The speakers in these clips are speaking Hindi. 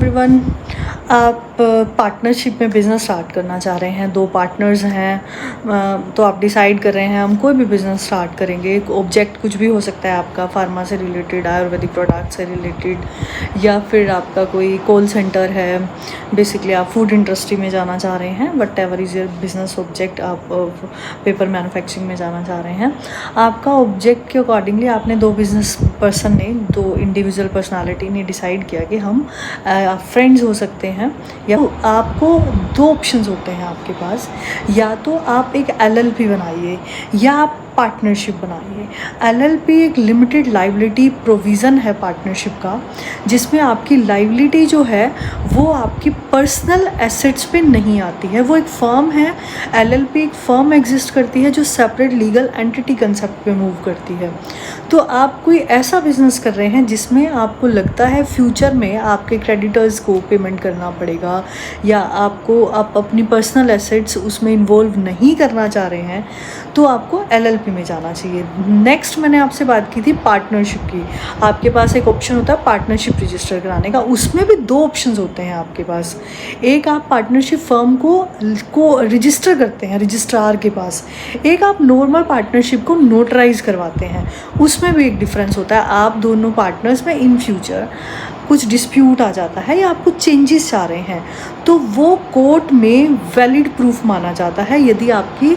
एवरीवन। आप पार्टनरशिप में बिज़नेस स्टार्ट करना चाह रहे हैं, दो पार्टनर्स हैं, तो आप डिसाइड कर रहे हैं हम कोई भी बिज़नेस स्टार्ट करेंगे। एक ऑब्जेक्ट कुछ भी हो सकता है आपका, फार्मा से रिलेटेड, आयुर्वेदिक प्रोडक्ट से रिलेटेड, या फिर आपका कोई कॉल सेंटर है, बेसिकली आप फूड इंडस्ट्री में जाना चाह रहे हैं, what ever is your business object, आप पेपर मैन्युफैक्चरिंग में जाना चाह रहे हैं। आपका ऑब्जेक्ट के अकॉर्डिंगली आपने दो बिज़नेस पर्सन ने, दो इंडिविजुअल पर्सनालिटी ने डिसाइड किया कि हम फ्रेंड्स हो सकते हैं, या आपको दो ऑप्शंस होते हैं आपके पास। या तो आप एक LLP बनाइए या आप पार्टनरशिप बनाइए। LLP एक लिमिटेड लाइबिलिटी प्रोविज़न है पार्टनरशिप का, जिसमें आपकी लाइबिलिटी जो है वो आपकी पर्सनल एसेट्स पे नहीं आती है। वो एक फर्म है, LLP एक फर्म एग्जिस्ट करती है जो सेपरेट लीगल एंटिटी कंसेप्ट पे मूव करती है। तो आप कोई ऐसा बिजनेस कर रहे हैं जिसमें आपको लगता है फ्यूचर में आपके क्रेडिटर्स को पेमेंट करना पड़ेगा, या आप अपनी पर्सनल एसेट्स उसमें इन्वॉल्व नहीं करना चाह रहे हैं, तो आपको LLP में जाना चाहिए। नेक्स्ट मैंने आपसे बात की थी पार्टनरशिप की। आपके पास एक ऑप्शन होता है पार्टनरशिप रजिस्टर कराने का, उसमें भी दो ऑप्शंस होते हैं आपके पास। एक आप पार्टनरशिप फर्म को रजिस्टर करते हैं रजिस्ट्रार के पास, एक आप नॉर्मल पार्टनरशिप को नोटराइज करवाते हैं। उसमें भी एक डिफरेंस होता है। आप दोनों पार्टनर्स में इन फ्यूचर कुछ डिस्प्यूट आ जाता है या आप कुछ चेंजेस चाह रहे हैं, तो वो कोर्ट में वैलिड प्रूफ माना जाता है यदि आपकी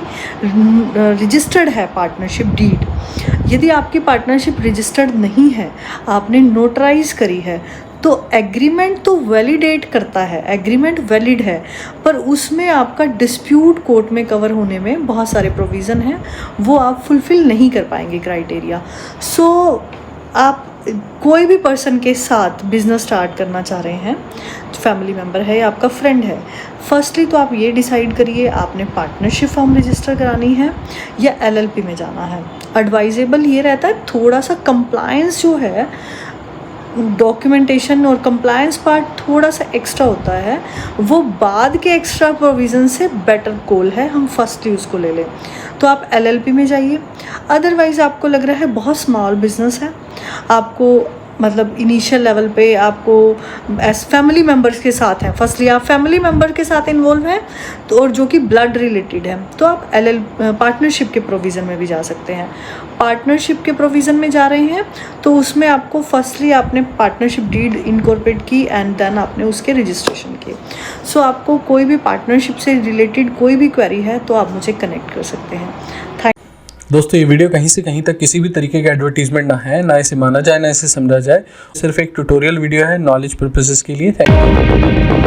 रजिस्टर्ड है पार्टनरशिप डीड। यदि आपकी पार्टनरशिप रजिस्टर्ड नहीं है, आपने नोटराइज करी है, तो एग्रीमेंट तो वैलिडेट करता है, एग्रीमेंट वैलिड है, पर उसमें आपका डिस्प्यूट कोर्ट में कवर होने में बहुत सारे प्रोविज़न हैं, वो आप फुलफ़िल नहीं कर पाएंगे क्राइटेरिया। सो आप कोई भी पर्सन के साथ बिज़नेस स्टार्ट करना चाह रहे हैं, फैमिली मेम्बर है या आपका फ्रेंड है, फर्स्टली तो आप ये डिसाइड करिए आपने पार्टनरशिप फॉर्म रजिस्टर करानी है या LLP में जाना है। एडवाइजेबल ये रहता है थोड़ा सा कंप्लायंस जो है, डॉक्यूमेंटेशन और कंप्लायंस पार्ट थोड़ा सा एक्स्ट्रा होता है, वो बाद के एक्स्ट्रा प्रोविज़न से बेटर कॉल है, हम फर्स्टली उसको ले लें। तो आप LLP में जाइए। अदरवाइज़ आपको लग रहा है बहुत स्मॉल बिजनेस है, आपको मतलब इनिशियल लेवल पे आपको एज फैमिली मेम्बर्स के साथ हैं, फर्स्टली आप फैमिली मेम्बर के साथ इन्वॉल्व हैं, तो और जो कि ब्लड रिलेटेड है, तो आप पार्टनरशिप के प्रोविज़न में भी जा सकते हैं। पार्टनरशिप के प्रोविज़न में जा रहे हैं तो उसमें आपको फर्स्टली आपने पार्टनरशिप डीड इनकॉर्पोरेट की एंड देन आपने उसके रजिस्ट्रेशन किए। सो आपको कोई भी पार्टनरशिप से रिलेटेड कोई भी क्वेरी है तो आप मुझे कनेक्ट कर सकते हैं। दोस्तों, ये वीडियो कहीं से कहीं तक किसी भी तरीके का एडवर्टीजमेंट ना है, ना इसे माना जाए ना इसे समझा जाए, सिर्फ एक ट्यूटोरियल वीडियो है नॉलेज पर्पसेस के लिए। Thank you.